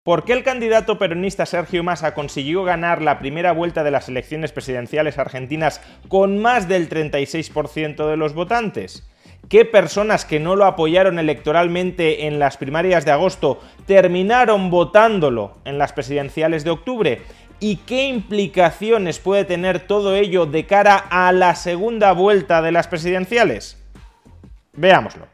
¿Por qué el candidato peronista Sergio Massa consiguió ganar la primera vuelta de las elecciones presidenciales argentinas con más del 36% de los votantes? ¿Qué personas que no lo apoyaron electoralmente en las primarias de agosto terminaron votándolo en las presidenciales de octubre? ¿Y qué implicaciones puede tener todo ello de cara a la segunda vuelta de las presidenciales? Veámoslo.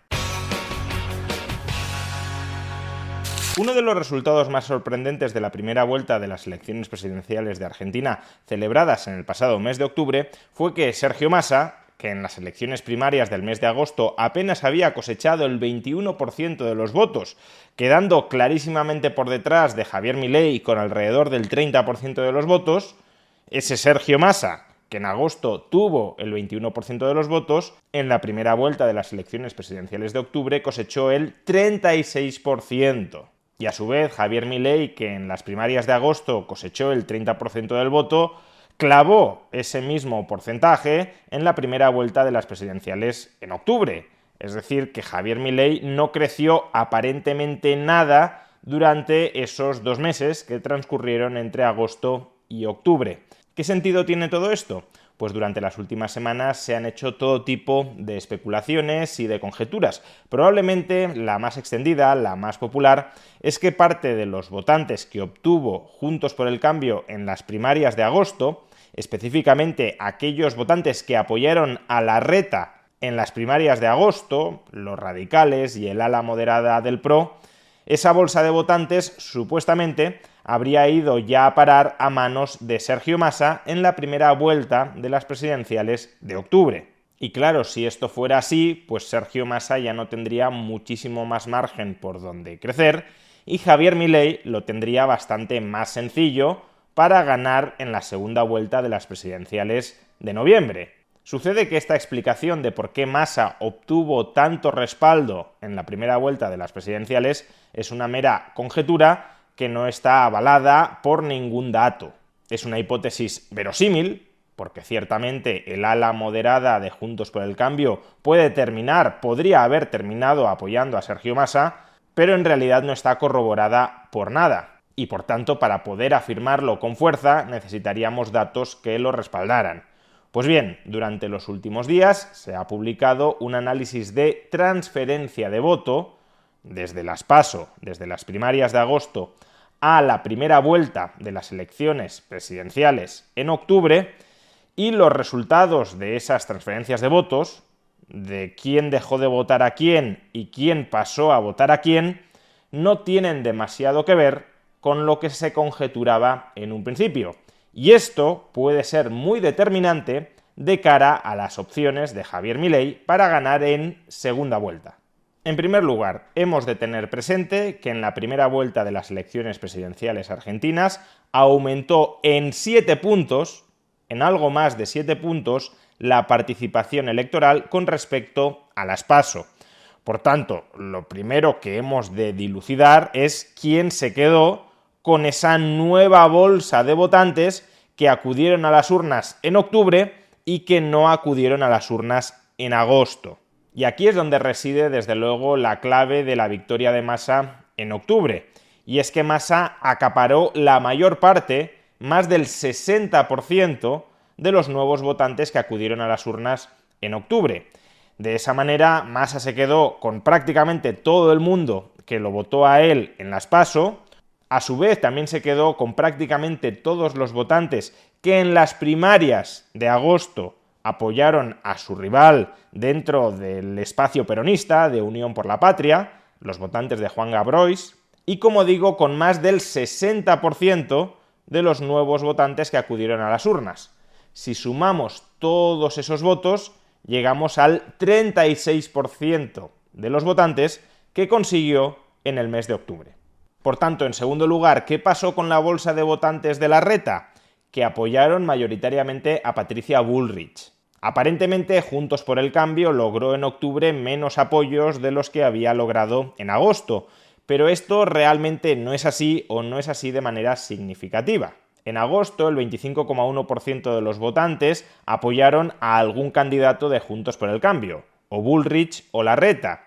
Uno de los resultados más sorprendentes de la primera vuelta de las elecciones presidenciales de Argentina, celebradas en el pasado mes de octubre, fue que Sergio Massa, que en las elecciones primarias del mes de agosto apenas había cosechado el 21% de los votos, quedando clarísimamente por detrás de Javier Milei con alrededor del 30% de los votos, ese Sergio Massa, que en agosto tuvo el 21% de los votos, en la primera vuelta de las elecciones presidenciales de octubre cosechó el 36%. Y a su vez, Javier Milei, que en las primarias de agosto cosechó el 30% del voto, clavó ese mismo porcentaje en la primera vuelta de las presidenciales en octubre. Es decir, que Javier Milei no creció aparentemente nada durante esos 2 meses que transcurrieron entre agosto y octubre. ¿Qué sentido tiene todo esto? Pues durante las últimas semanas se han hecho todo tipo de especulaciones y de conjeturas. Probablemente la más extendida, la más popular, es que parte de los votantes que obtuvo Juntos por el Cambio en las primarias de agosto, específicamente aquellos votantes que apoyaron a Larreta en las primarias de agosto, los radicales y el ala moderada del PRO, esa bolsa de votantes supuestamente habría ido ya a parar a manos de Sergio Massa en la primera vuelta de las presidenciales de octubre. Y claro, si esto fuera así, pues Sergio Massa ya no tendría muchísimo más margen por donde crecer y Javier Milei lo tendría bastante más sencillo para ganar en la segunda vuelta de las presidenciales de noviembre. Sucede que esta explicación de por qué Massa obtuvo tanto respaldo en la primera vuelta de las presidenciales es una mera conjetura que no está avalada por ningún dato. Es una hipótesis verosímil, porque ciertamente el ala moderada de Juntos por el Cambio podría haber terminado apoyando a Sergio Massa, pero en realidad no está corroborada por nada. Y por tanto, para poder afirmarlo con fuerza, necesitaríamos datos que lo respaldaran. Pues bien, durante los últimos días se ha publicado un análisis de transferencia de voto desde las PASO, desde las primarias de agosto, a la primera vuelta de las elecciones presidenciales en octubre, y los resultados de esas transferencias de votos, de quién dejó de votar a quién y quién pasó a votar a quién, no tienen demasiado que ver con lo que se conjeturaba en un principio. Y esto puede ser muy determinante de cara a las opciones de Javier Milei para ganar en segunda vuelta. En primer lugar, hemos de tener presente que en la primera vuelta de las elecciones presidenciales argentinas aumentó en 7 puntos, en algo más de 7 puntos, la participación electoral con respecto a las PASO. Por tanto, lo primero que hemos de dilucidar es quién se quedó con esa nueva bolsa de votantes que acudieron a las urnas en octubre y que no acudieron a las urnas en agosto. Y aquí es donde reside, desde luego, la clave de la victoria de Massa en octubre. Y es que Massa acaparó la mayor parte, más del 60%, de los nuevos votantes que acudieron a las urnas en octubre. De esa manera, Massa se quedó con prácticamente todo el mundo que lo votó a él en las PASO. A su vez, también se quedó con prácticamente todos los votantes que en las primarias de agosto apoyaron a su rival dentro del espacio peronista de Unión por la Patria, los votantes de Juan Grabois, y como digo, con más del 60% de los nuevos votantes que acudieron a las urnas. Si sumamos todos esos votos, llegamos al 36% de los votantes que consiguió en el mes de octubre. Por tanto, en segundo lugar, ¿qué pasó con la bolsa de votantes de Larreta? Que apoyaron mayoritariamente a Patricia Bullrich. Aparentemente, Juntos por el Cambio logró en octubre menos apoyos de los que había logrado en agosto, pero esto realmente no es así o no es así de manera significativa. En agosto, el 25,1% de los votantes apoyaron a algún candidato de Juntos por el Cambio, o Bullrich o Larreta.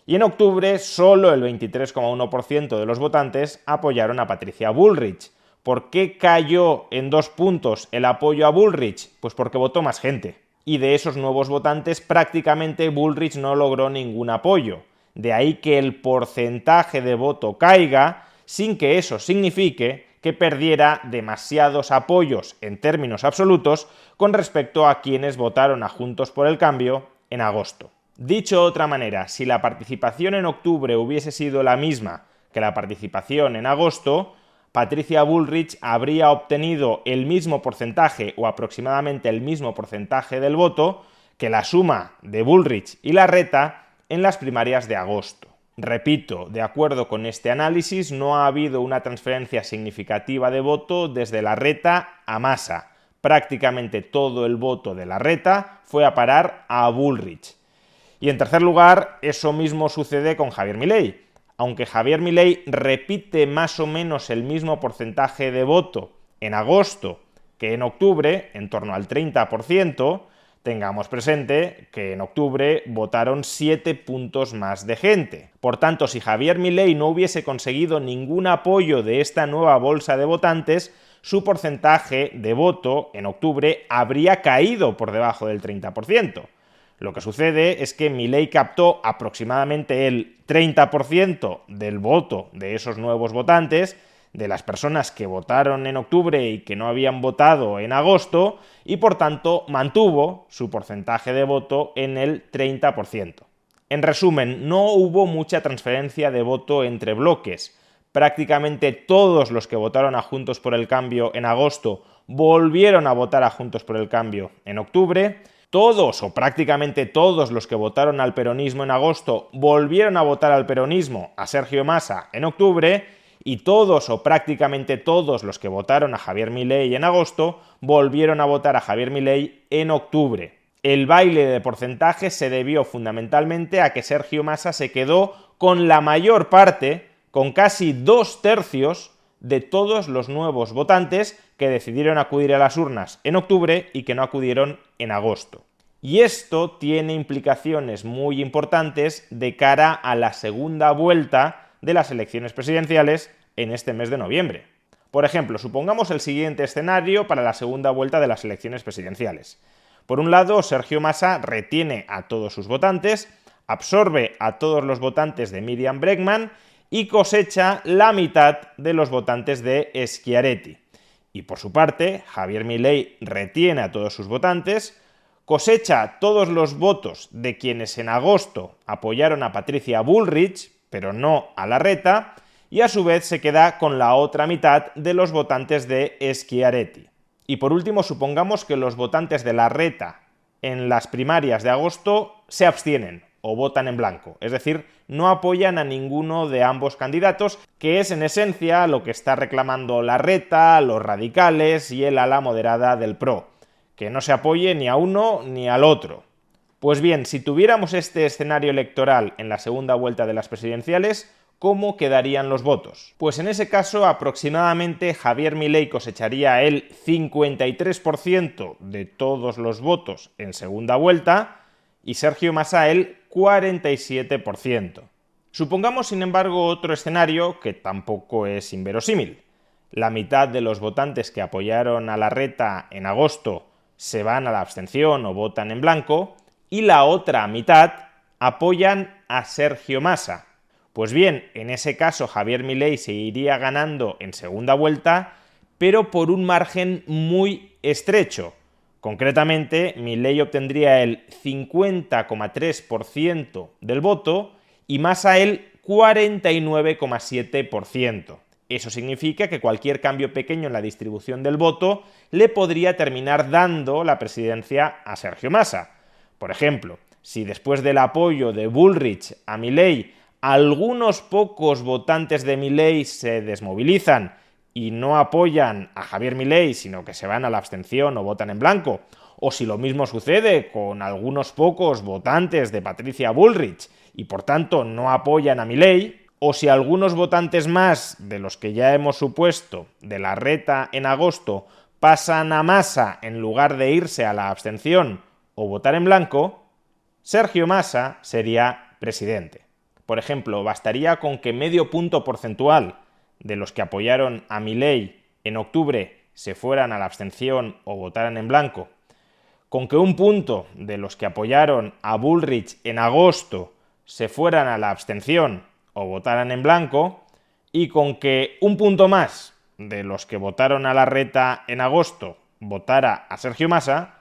Y en octubre solo el 23,1% de los votantes apoyaron a Patricia Bullrich. ¿Por qué cayó en 2 puntos el apoyo a Bullrich? Pues porque votó más gente. Y de esos nuevos votantes prácticamente Bullrich no logró ningún apoyo. De ahí que el porcentaje de voto caiga sin que eso signifique que perdiera demasiados apoyos en términos absolutos con respecto a quienes votaron a Juntos por el Cambio en agosto. Dicho de otra manera, si la participación en octubre hubiese sido la misma que la participación en agosto, Patricia Bullrich habría obtenido el mismo porcentaje o aproximadamente el mismo porcentaje del voto que la suma de Bullrich y Larreta en las primarias de agosto. Repito, de acuerdo con este análisis, no ha habido una transferencia significativa de voto desde Larreta a Massa. Prácticamente todo el voto de Larreta fue a parar a Bullrich. Y en tercer lugar, eso mismo sucede con Javier Milei. Aunque Javier Milei repite más o menos el mismo porcentaje de voto en agosto que en octubre, en torno al 30%, tengamos presente que en octubre votaron 7 puntos más de gente. Por tanto, si Javier Milei no hubiese conseguido ningún apoyo de esta nueva bolsa de votantes, su porcentaje de voto en octubre habría caído por debajo del 30%. Lo que sucede es que Milei captó aproximadamente el 30% del voto de esos nuevos votantes, de las personas que votaron en octubre y que no habían votado en agosto, y por tanto mantuvo su porcentaje de voto en el 30%. En resumen, no hubo mucha transferencia de voto entre bloques. Prácticamente todos los que votaron a Juntos por el Cambio en agosto volvieron a votar a Juntos por el Cambio en octubre. Todos o prácticamente todos los que votaron al peronismo en agosto volvieron a votar al peronismo, a Sergio Massa, en octubre, y todos o prácticamente todos los que votaron a Javier Milei en agosto volvieron a votar a Javier Milei en octubre. El baile de porcentajes se debió fundamentalmente a que Sergio Massa se quedó con la mayor parte, con casi 2/3 de todos los nuevos votantes que decidieron acudir a las urnas en octubre y que no acudieron en agosto. Y esto tiene implicaciones muy importantes de cara a la segunda vuelta de las elecciones presidenciales en este mes de noviembre. Por ejemplo, supongamos el siguiente escenario para la segunda vuelta de las elecciones presidenciales. Por un lado, Sergio Massa retiene a todos sus votantes, absorbe a todos los votantes de Miriam Bregman y cosecha la mitad de los votantes de Schiaretti. Y por su parte, Javier Milei retiene a todos sus votantes, cosecha todos los votos de quienes en agosto apoyaron a Patricia Bullrich, pero no a Larreta, y a su vez se queda con la otra mitad de los votantes de Schiaretti. Y por último, supongamos que los votantes de Larreta en las primarias de agosto se abstienen o votan en blanco, es decir, no apoyan a ninguno de ambos candidatos, que es en esencia lo que está reclamando Larreta, los radicales y el ala moderada del PRO, que no se apoye ni a uno ni al otro. Pues bien, si tuviéramos este escenario electoral en la segunda vuelta de las presidenciales, ¿cómo quedarían los votos? Pues en ese caso aproximadamente Javier Milei cosecharía el 53% de todos los votos en segunda vuelta y Sergio Massa el 47%. Supongamos, sin embargo, otro escenario que tampoco es inverosímil. La mitad de los votantes que apoyaron a Larreta en agosto se van a la abstención o votan en blanco y la otra mitad apoyan a Sergio Massa. Pues bien, en ese caso Javier Milei se iría ganando en segunda vuelta, pero por un margen muy estrecho. Concretamente, Milei obtendría el 50,3% del voto y Massa el 49,7%. Eso significa que cualquier cambio pequeño en la distribución del voto le podría terminar dando la presidencia a Sergio Massa. Por ejemplo, si después del apoyo de Bullrich a Milei algunos pocos votantes de Milei se desmovilizan y no apoyan a Javier Milei, sino que se van a la abstención o votan en blanco, o si lo mismo sucede con algunos pocos votantes de Patricia Bullrich y por tanto no apoyan a Milei, o si algunos votantes más de los que ya hemos supuesto de Larreta en agosto pasan a Massa en lugar de irse a la abstención o votar en blanco, Sergio Massa sería presidente. Por ejemplo, bastaría con que medio punto porcentual de los que apoyaron a Milei en octubre se fueran a la abstención o votaran en blanco, con que un punto de los que apoyaron a Bullrich en agosto se fueran a la abstención o votaran en blanco, y con que un punto más de los que votaron a Larreta en agosto votara a Sergio Massa,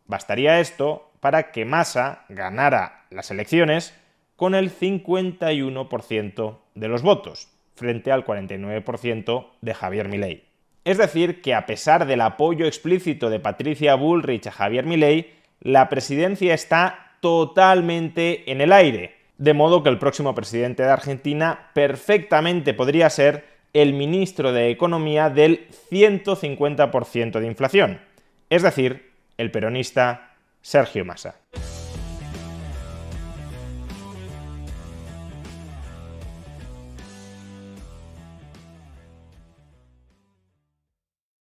bastaría esto para que Massa ganara las elecciones con el 51% de los votos, frente al 49% de Javier Milei. Es decir, que a pesar del apoyo explícito de Patricia Bullrich a Javier Milei, la presidencia está totalmente en el aire, de modo que el próximo presidente de Argentina perfectamente podría ser el ministro de Economía del 150% de inflación, es decir, el peronista Sergio Massa.